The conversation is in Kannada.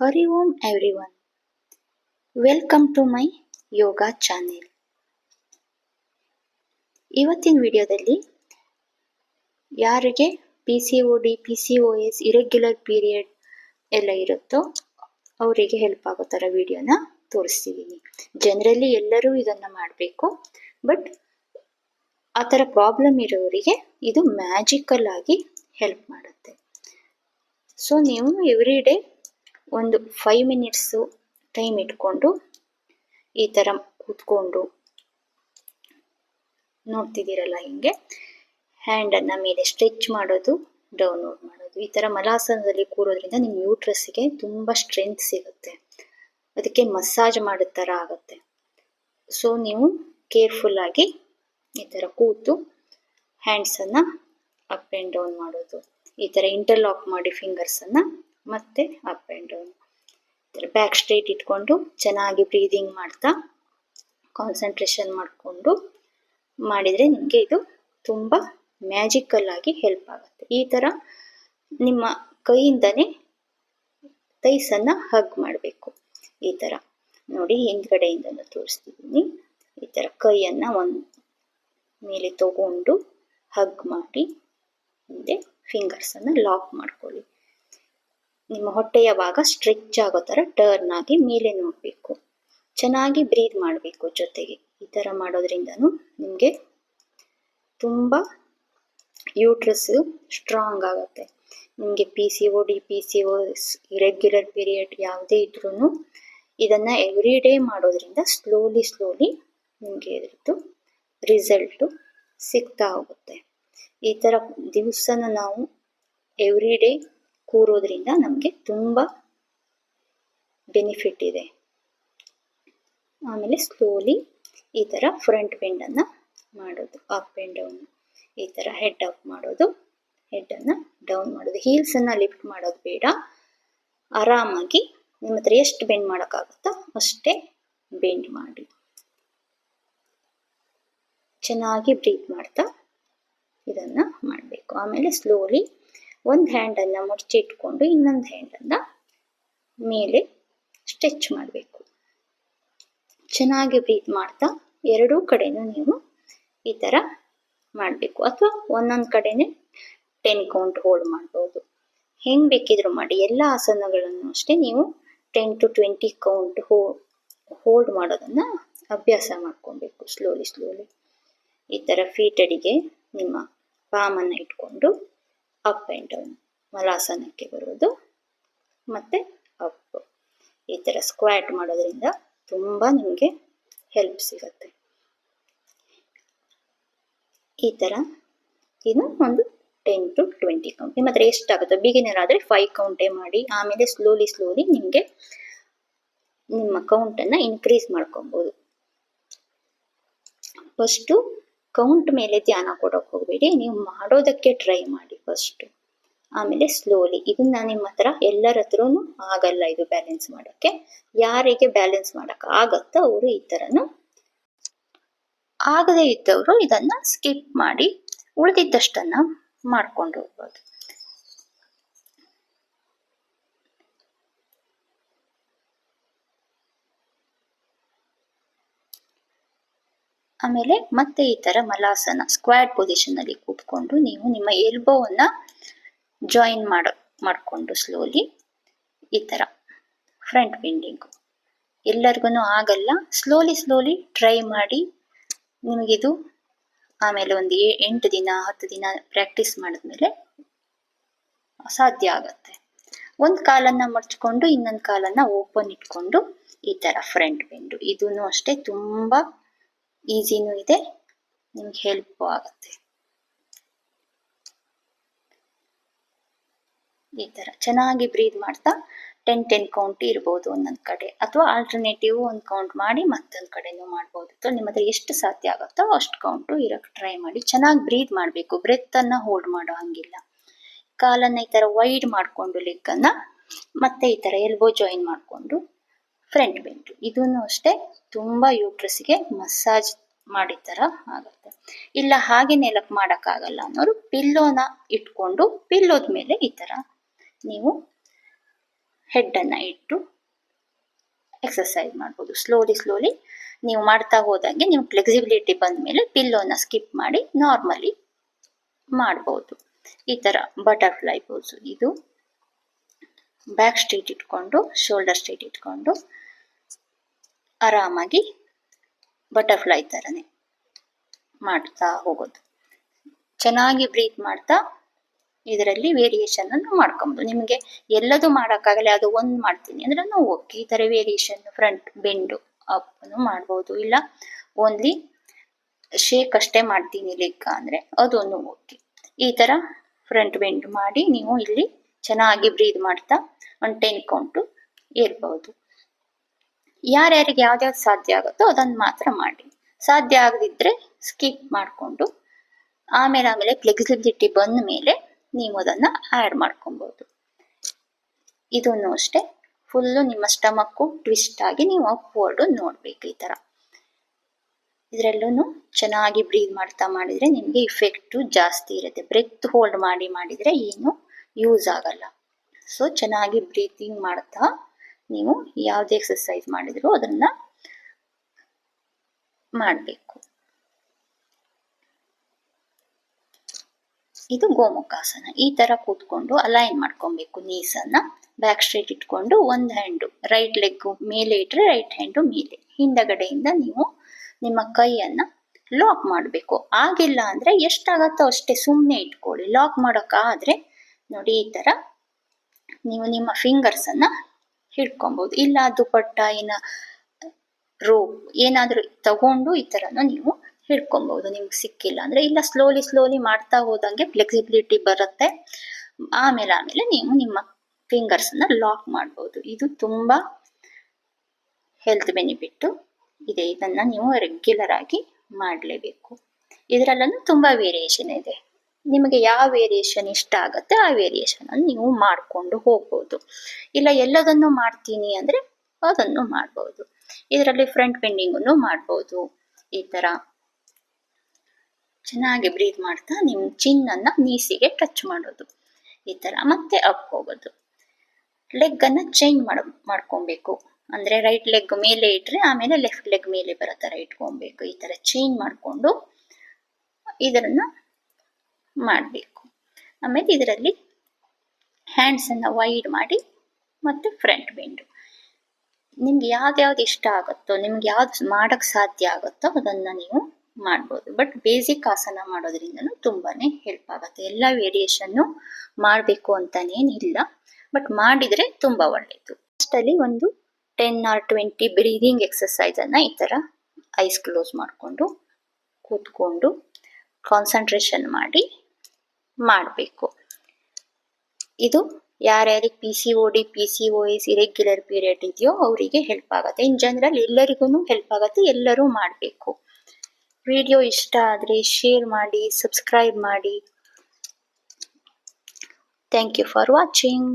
Hari Om everyone. Welcome to my yoga channel. ಇವತ್ತಿನ ವಿಡಿಯೋದಲ್ಲಿ ಯಾರಿಗೆ PCOD, PCOS, ಇರೆಗ್ಯುಲರ್ ಪೀರಿಯಡ್ ಎಲ್ಲ ಇರುತ್ತೋ ಅವರಿಗೆ ಹೆಲ್ಪ್ ಆಗೋ ಥರ ವಿಡಿಯೋನ ತೋರಿಸ್ತಿದ್ದೀನಿ. ಜನರಲಿ ಎಲ್ಲರೂ ಇದನ್ನು ಮಾಡಬೇಕು, ಬಟ್ ಆ ಥರ ಪ್ರಾಬ್ಲಮ್ ಇರೋರಿಗೆ ಇದು ಮ್ಯಾಜಿಕಲ್ ಆಗಿ ಹೆಲ್ಪ್ ಮಾಡುತ್ತೆ. ಸೊ ನೀವು ಎವ್ರಿ ಡೇ ಒಂದು 5 ಮಿನಿಟ್ಸು ಟೈಮ್ ಇಟ್ಕೊಂಡು ಈ ಥರ ಕೂತ್ಕೊಂಡು ನೋಡ್ತಿದ್ದೀರಲ್ಲ, ಹಿಂಗೆ ಹ್ಯಾಂಡನ್ನು ಮೇಲೆ ಸ್ಟ್ರೆಚ್ ಮಾಡೋದು, ಡೌನ್ಲೋಡ್ ಮಾಡೋದು. ಈ ಥರ ಮಲಾಸನದಲ್ಲಿ ಕೂರೋದ್ರಿಂದ ನಿಮ್ಮ ಯೂಟ್ರಸ್ಗೆ ತುಂಬ ಸ್ಟ್ರೆಂತ್ ಸಿಗುತ್ತೆ, ಅದಕ್ಕೆ ಮಸಾಜ್ ಮಾಡಿದ ಥರ ಆಗುತ್ತೆ. ಸೊ ನೀವು ಕೇರ್ಫುಲ್ಲಾಗಿ ಈ ಥರ ಕೂತು ಹ್ಯಾಂಡ್ಸನ್ನು ಅಪ್ ಆ್ಯಂಡ್ ಡೌನ್ ಮಾಡೋದು, ಈ ಥರ ಇಂಟರ್ಲಾಕ್ ಮಾಡಿ ಫಿಂಗರ್ಸನ್ನು ಮತ್ತೆ up and down. Back straight ಇಟ್ಕೊಂಡು ಚೆನ್ನಾಗಿ ಬ್ರೀದಿಂಗ್ ಮಾಡ್ತಾ ಕಾನ್ಸಂಟ್ರೇಷನ್ ಮಾಡಿಕೊಂಡು ಮಾಡಿದರೆ ನಿಮಗೆ ಇದು ತುಂಬ ಮ್ಯಾಜಿಕಲ್ ಆಗಿ ಹೆಲ್ಪ್ ಆಗುತ್ತೆ. ಈ ಥರ ನಿಮ್ಮ ಕೈಯಿಂದನೇ ತೈಸನ್ನು ಹಗ್ ಮಾಡಬೇಕು. ಈ ಥರ ನೋಡಿ, ಹಿಂದ್ಗಡೆಯಿಂದನೂ ತೋರಿಸ್ತಿದ್ದೀನಿ. ಈ ಥರ ಕೈಯನ್ನು ಒಂದು ಮೇಲೆ ತಗೊಂಡು ಹಗ್ ಮಾಡಿ ಮುಂದೆ ಫಿಂಗರ್ಸನ್ನು ಲಾಕ್ ಮಾಡ್ಕೊಳ್ಳಿ. ನಿಮ್ಮ ಹೊಟ್ಟೆಯ ಭಾಗ ಸ್ಟ್ರೆಚ್ ಆಗೋ ಥರ ಟರ್ನ್ ಆಗಿ ಮೇಲೆ ನೋಡಬೇಕು. ಚೆನ್ನಾಗಿ ಬ್ರೀದ್ ಮಾಡಬೇಕು. ಜೊತೆಗೆ ಈ ಥರ ಮಾಡೋದ್ರಿಂದನೂ ನಿಮಗೆ ತುಂಬ ಯೂಟ್ರಸ್ ಸ್ಟ್ರಾಂಗ್ ಆಗುತ್ತೆ. ನಿಮಗೆ PCOD, PCOS, ಇರೆಗ್ಯುಲರ್ ಪೀರಿಯಡ್ ಯಾವುದೇ ಇದ್ರೂ ಇದನ್ನು ಎವ್ರಿ ಡೇ ಮಾಡೋದ್ರಿಂದ ಸ್ಲೋಲಿ ನಿಮಗೆ ಇದ್ರದ್ದು ರಿಸಲ್ಟು ಸಿಗ್ತಾ ಹೋಗುತ್ತೆ. ಈ ಥರ ದಿವಸನ ನಾವು ಎವ್ರಿ ಡೇ ಕೂರೋದ್ರಿಂದ ನಮಗೆ ತುಂಬ ಬೆನಿಫಿಟ್ ಇದೆ. ಆಮೇಲೆ ಸ್ಲೋಲಿ ಈ ಥರ ಫ್ರಂಟ್ ಬೆಂಡನ್ನು ಮಾಡೋದು, ಅಪ್ ಆ್ಯಂಡ್ ಡೌನ್. ಈ ಥರ ಹೆಡ್ ಅಪ್ ಮಾಡೋದು, ಹೆಡ್ಡನ್ನು ಡೌನ್ ಮಾಡೋದು. ಹೀಲ್ಸನ್ನು ಲಿಫ್ಟ್ ಮಾಡೋದು ಬೇಡ. ಆರಾಮಾಗಿ ನಿಮ್ಮ ಹತ್ರ ಎಷ್ಟು ಬೆಂಡ್ ಮಾಡೋಕ್ಕಾಗುತ್ತೋ ಅಷ್ಟೇ ಬೆಂಡ್ ಮಾಡಿ. ಚೆನ್ನಾಗಿ ಬ್ರೀತ್ ಮಾಡ್ತಾ ಇದನ್ನು ಮಾಡಬೇಕು. ಆಮೇಲೆ ಸ್ಲೋಲಿ ಒಂದು ಹ್ಯಾಂಡನ್ನು ಮುಚ್ಚಿಟ್ಕೊಂಡು ಇನ್ನೊಂದು ಹ್ಯಾಂಡನ್ನು ಮೇಲೆ ಸ್ಟ್ರೆಚ್ ಮಾಡಬೇಕು. ಚೆನ್ನಾಗಿ ಬ್ರೀತ್ ಮಾಡ್ತಾ ಎರಡೂ ಕಡೆನೂ ನೀವು ಈ ಥರ ಮಾಡಬೇಕು. ಅಥವಾ ಒಂದೊಂದು ಕಡೆನೇ 10 ಕೌಂಟ್ ಹೋಲ್ಡ್ ಮಾಡ್ಬೋದು. ಹೆಂಗೆ ಬೇಕಿದ್ರೂ ಮಾಡಿ. ಎಲ್ಲ ಆಸನಗಳನ್ನು ಅಷ್ಟೇ ನೀವು 10 to 20 ಕೌಂಟ್ ಹೋಲ್ಡ್ ಮಾಡೋದನ್ನು ಅಭ್ಯಾಸ ಮಾಡ್ಕೊಬೇಕು. ಸ್ಲೋಲಿ ಈ ಥರ ಫೀಟ್ ಅಡಿಗೆ ನಿಮ್ಮ ಪಾಮನ್ನು ಇಟ್ಕೊಂಡು ಅಪ್ ಆ್ಯಂಡ್ ಡೌನ್ ಮಲಾಸನಕ್ಕೆ ಬರೋದು, ಮತ್ತು ಅಪ್. ಈ ಥರ ಸ್ಕ್ವಾಟ್ ಮಾಡೋದ್ರಿಂದ ತುಂಬ ನಿಮಗೆ ಹೆಲ್ಪ್ ಸಿಗುತ್ತೆ. ಈ ಥರ ಇನ್ನು ಒಂದು 10 to 20 ಕೌಂಟ್ ನಿಮ್ಮ ಹತ್ರ ಎಷ್ಟಾಗುತ್ತೋ. ಬಿಗಿನರ್ ಆದರೆ 5 ಕೌಂಟೇ ಮಾಡಿ. ಆಮೇಲೆ ಸ್ಲೋಲಿ ನಿಮಗೆ ನಿಮ್ಮ ಕೌಂಟನ್ನು ಇನ್ಕ್ರೀಸ್ ಮಾಡ್ಕೊಬೋದು. ಫಸ್ಟು ಕೌಂಟ್ ಮೇಲೆ ಧ್ಯಾನ ಕೊಡೋಕೆ ಹೋಗಬೇಡಿ, ನೀವು ಮಾಡೋದಕ್ಕೆ ಟ್ರೈ ಮಾಡಿ ಫಸ್ಟು. ಆಮೇಲೆ ಸ್ಲೋಲಿ. ಇದನ್ನ ನಿಮ್ಮ ಹತ್ರ ಎಲ್ಲರ ಹತ್ರನೂ ಆಗಲ್ಲ ಇದು ಬ್ಯಾಲೆನ್ಸ್ ಮಾಡೋಕ್ಕೆ. ಯಾರಿಗೆ ಬ್ಯಾಲೆನ್ಸ್ ಮಾಡೋಕೆ ಆಗತ್ತೋ ಅವರು ಈ ಥರನೂ, ಆಗದೇ ಇದ್ದವರು ಇದನ್ನು ಸ್ಕಿಪ್ ಮಾಡಿ ಉಳಿದಿದ್ದಷ್ಟನ್ನು ಮಾಡ್ಕೊಂಡು ಹೋಗ್ಬೋದು. ಆಮೇಲೆ ಮತ್ತೆ ಈ ಥರ ಮಲಾಸನ ಸ್ಕ್ವಾಟ್ ಪೊಸಿಷನಲ್ಲಿ ಕೂತ್ಕೊಂಡು ನೀವು ನಿಮ್ಮ ಎಲ್ಬೋವನ್ನು ಜಾಯಿನ್ ಮಾಡಿಕೊಂಡು ಸ್ಲೋಲಿ ಈ ಥರ ಫ್ರಂಟ್ ಬೆಂಡಿಂಗು. ಎಲ್ಲರಿಗೂ ಆಗಲ್ಲ. ಸ್ಲೋಲಿ ಟ್ರೈ ಮಾಡಿ. ನಿಮಗಿದು ಆಮೇಲೆ ಒಂದು 8 ದಿನ 10 ದಿನ ಪ್ರಾಕ್ಟೀಸ್ ಮಾಡಿದ್ಮೇಲೆ ಸಾಧ್ಯ ಆಗತ್ತೆ. ಒಂದು ಕಾಲನ್ನು ಮಡ್ಚ್ಕೊಂಡು ಇನ್ನೊಂದು ಕಾಲನ್ನು ಓಪನ್ ಇಟ್ಕೊಂಡು ಈ ಥರ ಫ್ರಂಟ್ ಬೆಂಡು. ಇದೂ ಅಷ್ಟೇ ತುಂಬ ಈಸಿನೂ ಇದೆ, ನಿಮ್ಗೆ ಹೆಲ್ಪ್ ಆಗುತ್ತೆ. ಈ ಥರ ಚೆನ್ನಾಗಿ ಬ್ರೀದ್ ಮಾಡ್ತಾ 10 ಕೌಂಟ್ ಇರ್ಬೋದು ಒಂದೊಂದು ಕಡೆ, ಅಥವಾ ಆಲ್ಟರ್ನೇಟಿವ್ ಒಂದು ಕೌಂಟ್ ಮಾಡಿ ಮತ್ತೊಂದು ಕಡೆನೂ ಮಾಡ್ಬೋದು. ಸೊ ನಿಮ್ಮ ಹತ್ರ ಎಷ್ಟು ಸಾಧ್ಯ ಆಗುತ್ತೋ ಅಷ್ಟು ಕೌಂಟು ಇರೋಕ್ಕೆ ಟ್ರೈ ಮಾಡಿ. ಚೆನ್ನಾಗಿ ಬ್ರೀದ್ ಮಾಡಬೇಕು, ಬ್ರೆತ್ತನ್ನು ಹೋಲ್ಡ್ ಮಾಡೋ ಹಂಗಿಲ್ಲ. ಕಾಲನ್ನು ಈ ಥರ ವೈಡ್ ಮಾಡಿಕೊಂಡು ಲೆಗ್ಗನ್ನು ಮತ್ತೆ ಈ ಥರ ಎಲ್ಬೋ ಜಾಯಿನ್ ಮಾಡಿಕೊಂಡು ಫ್ರಂಟ್ ಬೆಂಡು. ಇದೂ ಅಷ್ಟೇ ತುಂಬ ಯೂಟ್ರಸ್ಗೆ ಮಸಾಜ್ ಮಾಡಿದ ಥರ ಆಗುತ್ತೆ. ಇಲ್ಲ ಹಾಗೆ ನೆಲಕ್ಕೆ ಮಾಡೋಕ್ಕಾಗಲ್ಲ ಅನ್ನೋರು ಪಿಲ್ಲೋನ ಇಟ್ಕೊಂಡು ಪಿಲ್ಲೋದ ಮೇಲೆ ಈ ಥರ ನೀವು ಹೆಡ್ಡನ್ನು ಇಟ್ಟು ಎಕ್ಸಸೈಸ್ ಮಾಡ್ಬೋದು. ಸ್ಲೋಲಿ ನೀವು ಮಾಡ್ತಾ ಹೋದಂಗೆ ನೀವು ಫ್ಲೆಕ್ಸಿಬಿಲಿಟಿ ಬಂದ ಮೇಲೆ ಪಿಲ್ಲೋನ ಸ್ಕಿಪ್ ಮಾಡಿ ನಾರ್ಮಲಿ ಮಾಡ್ಬೋದು. ಈ ಥರ ಬಟರ್ಫ್ಲೈ ಪೋಸು. ಇದು ಬ್ಯಾಕ್ ಸ್ಟ್ರೈಟ್ ಇಟ್ಕೊಂಡು ಶೋಲ್ಡರ್ ಸ್ಟ್ರೈಟ್ ಇಟ್ಕೊಂಡು ಆರಾಮಾಗಿ ಬಟರ್ಫ್ಲೈ ಥರನೇ ಮಾಡ್ತಾ ಹೋಗೋದು. ಚೆನ್ನಾಗಿ ಬ್ರೀತ್ ಮಾಡ್ತಾ ಇದರಲ್ಲಿ ವೇರಿಯೇಷನ್ ಅನ್ನು ಮಾಡ್ಕೊಬೋದು. ನಿಮಗೆ ಎಲ್ಲದೂ ಮಾಡೋಕ್ಕಾಗಲ್ಲ, ಅದು ಒಂದು ಮಾಡ್ತೀನಿ ಅಂದ್ರೆ ಓಕೆ. ಈ ಥರ ವೇರಿಯೇಷನ್ ಫ್ರಂಟ್ ಬೆಂಡು ಅಪ್ನು ಮಾಡ್ಬೋದು, ಇಲ್ಲ ಓನ್ಲಿ ಶೇಕ್ ಅಷ್ಟೇ ಮಾಡ್ತೀನಿ ಲೆಗ್ ಅಂದರೆ ಅದೊಂದು ಓಕೆ. ಈ ಥರ ಫ್ರಂಟ್ ಬೆಂಡ್ ಮಾಡಿ ನೀವು ಇಲ್ಲಿ ಚೆನ್ನಾಗಿ ಬ್ರೀತ್ ಮಾಡ್ತಾ ಒಂದು 10 ಕೌಂಟು ಇರ್ಬೋದು. ಯಾರ್ಯಾರಿಗೆ ಯಾವ್ದ್ಯಾವ್ದು ಸಾಧ್ಯ ಆಗುತ್ತೋ ಅದನ್ನು ಮಾತ್ರ ಮಾಡಿ. ಸಾಧ್ಯ ಆಗದಿದ್ರೆ ಸ್ಕಿಪ್ ಮಾಡಿಕೊಂಡು ಆಮೇಲೆ ಫ್ಲೆಕ್ಸಿಬಿಲಿಟಿ ಬಂದ ಮೇಲೆ ನೀವು ಅದನ್ನು ಆ್ಯಡ್ ಮಾಡ್ಕೊಬೋದು. ಇದನ್ನು ಅಷ್ಟೇ ಫುಲ್ಲು ನಿಮ್ಮ ಸ್ಟಮಕ್ಕು ಟ್ವಿಸ್ಟ್ ಆಗಿ ನೀವು ಅಪ್ವರ್ಡು ನೋಡ್ಬೇಕು. ಈ ಥರ ಇದರಲ್ಲೂ ಚೆನ್ನಾಗಿ ಬ್ರೀತ್ ಮಾಡ್ತಾ ಮಾಡಿದರೆ ನಿಮಗೆ ಇಫೆಕ್ಟು ಜಾಸ್ತಿ ಇರುತ್ತೆ. ಬ್ರೆತ್ ಹೋಲ್ಡ್ ಮಾಡಿದರೆ ಏನು ಯೂಸ್ ಆಗಲ್ಲ. ಸೊ ಚೆನ್ನಾಗಿ ಬ್ರೀತಿಂಗ್ ಮಾಡ್ತಾ ನೀವು ಯಾವುದೇ ಎಕ್ಸಸೈಸ್ ಮಾಡಿದ್ರು ಅದನ್ನು ಮಾಡಬೇಕು. ಇದು ಗೋಮುಖಾಸನ. ಈ ಥರ ಕೂತ್ಕೊಂಡು ಅಲೈನ್ ಮಾಡ್ಕೊಬೇಕು. ನೀಸನ್ನು ಬ್ಯಾಕ್ ಸ್ಟ್ರೈಟ್ ಇಟ್ಕೊಂಡು ಒಂದು ಹ್ಯಾಂಡು ರೈಟ್ ಲೆಗ್ ಮೇಲೆ ಇಟ್ಟರೆ ರೈಟ್ ಹ್ಯಾಂಡು ಮೇಲೆ, ಹಿಂದಗಡೆಯಿಂದ ನೀವು ನಿಮ್ಮ ಕೈಯನ್ನು ಲಾಕ್ ಮಾಡಬೇಕು. ಆಗಿಲ್ಲ ಅಂದರೆ ಎಷ್ಟಾಗತ್ತೋ ಅಷ್ಟೇ ಸುಮ್ಮನೆ ಇಟ್ಕೊಳ್ಳಿ. ಲಾಕ್ ಮಾಡೋಕ್ಕಾದರೆ ನೋಡಿ ಈ ಥರ ನೀವು ನಿಮ್ಮ ಫಿಂಗರ್ಸನ್ನು ಹಿಡ್ಕೊಬೋದು. ಇಲ್ಲ ದುಪಟ್ಟ ರೋಪ್ ಏನಾದರೂ ತಗೊಂಡು ಈ ಥರನೂ ನೀವು ಹಿಡ್ಕೊಬೋದು ನಿಮ್ಗೆ ಸಿಕ್ಕಿಲ್ಲ ಅಂದರೆ. ಇಲ್ಲ ಸ್ಲೋಲಿ ಮಾಡ್ತಾ ಹೋದಂಗೆ ಫ್ಲೆಕ್ಸಿಬಿಲಿಟಿ ಬರುತ್ತೆ. ಆಮೇಲೆ ನೀವು ನಿಮ್ಮ ಫಿಂಗರ್ಸನ್ನು ಲಾಕ್ ಮಾಡ್ಬೋದು. ಇದು ತುಂಬ ಹೆಲ್ತ್ ಬೆನಿಫಿಟ್ಟು ಇದೆ. ಇದನ್ನು ನೀವು ರೆಗ್ಯುಲರ್ ಆಗಿ ಮಾಡಲೇಬೇಕು. ಇದರಲ್ಲೂ ತುಂಬ ವೇರಿಯೇಷನ್ ಇದೆ. ನಿಮಗೆ ಯಾವ ವೇರಿಯೇಷನ್ ಇಷ್ಟ ಆಗುತ್ತೆ ಆ ವೇರಿಯೇಷನನ್ನು ನೀವು ಮಾಡಿಕೊಂಡು ಹೋಗ್ಬೋದು. ಇಲ್ಲ ಎಲ್ಲದನ್ನು ಮಾಡ್ತೀನಿ ಅಂದರೆ ಅದನ್ನು ಮಾಡ್ಬೋದು. ಇದರಲ್ಲಿ ಫ್ರಂಟ್ ಬೆಂಡಿಂಗನ್ನು ಮಾಡ್ಬೋದು. ಈ ಥರ ಚೆನ್ನಾಗಿ ಬ್ರೀತ್ ಮಾಡ್ತಾ ನಿಮ್ಮ ಚಿನ್ನನ್ನು ನೀಸಿಗೆ ಟಚ್ ಮಾಡೋದು. ಈ ಥರ ಮತ್ತೆ ಅಪ್ ಹೋಗೋದು. ಲೆಗ್ಗನ್ನು ಚೇಂಜ್ ಮಾಡ್ಕೊಬೇಕು. ಅಂದರೆ ರೈಟ್ ಲೆಗ್ ಮೇಲೆ ಇಟ್ಟರೆ ಆಮೇಲೆ ಲೆಫ್ಟ್ ಲೆಗ್ ಮೇಲೆ ಬರೋ ಥರ ಇಟ್ಕೊಬೇಕು. ಈ ಥರ ಚೇಂಜ್ ಮಾಡಿಕೊಂಡು ಇದನ್ನು ಮಾಡಬೇಕು. ಆಮೇಲೆ ಇದರಲ್ಲಿ ಹ್ಯಾಂಡ್ಸನ್ನು ವೈಡ್ ಮಾಡಿ ಮತ್ತು ಫ್ರಂಟ್ ಬೆಂಡು. ನಿಮ್ಗೆ ಯಾವ್ದು ಇಷ್ಟ ಆಗುತ್ತೋ, ನಿಮ್ಗೆ ಯಾವ್ದು ಮಾಡೋಕ್ಕೆ ಸಾಧ್ಯ ಆಗುತ್ತೋ ಅದನ್ನು ನೀವು ಮಾಡ್ಬೋದು. ಬಟ್ ಬೇಸಿಕ್ ಆಸನ ಮಾಡೋದ್ರಿಂದನೂ ತುಂಬಾ ಹೆಲ್ಪ್ ಆಗುತ್ತೆ. ಎಲ್ಲ ವೇರಿಯೇಷನ್ನು ಮಾಡಬೇಕು ಅಂತನೇನಿಲ್ಲ, ಬಟ್ ಮಾಡಿದರೆ ತುಂಬ ಒಳ್ಳೆಯದು. ಫಸ್ಟಲ್ಲಿ ಒಂದು 10 or 20 ಬ್ರೀದಿಂಗ್ ಎಕ್ಸಸೈಸನ್ನು ಈ ಥರ ಐಸ್ ಕ್ಲೋಸ್ ಮಾಡಿಕೊಂಡು ಕೂತ್ಕೊಂಡು ಕಾನ್ಸಂಟ್ರೇಷನ್ ಮಾಡಿ ಮಾಡಬೇಕು. ಇದು ಯಾರ್ಯಾರಿಗೆ PCOD PCOS ಇರೆಗ್ಯುಲರ್ ಪೀರಿಯಡ್ ಇದೆಯೋ ಅವರಿಗೆ ಹೆಲ್ಪ್ ಆಗುತ್ತೆ. ಇನ್ ಜನರಲ್ ಎಲ್ಲರಿಗೂ ಹೆಲ್ಪ್ ಆಗುತ್ತೆ. ಎಲ್ಲರೂ ಮಾಡಬೇಕು. ವಿಡಿಯೋ ಇಷ್ಟ ಆದರೆ ಶೇರ್ ಮಾಡಿ, ಸಬ್ಸ್ಕ್ರೈಬ್ ಮಾಡಿ. Thank you for watching.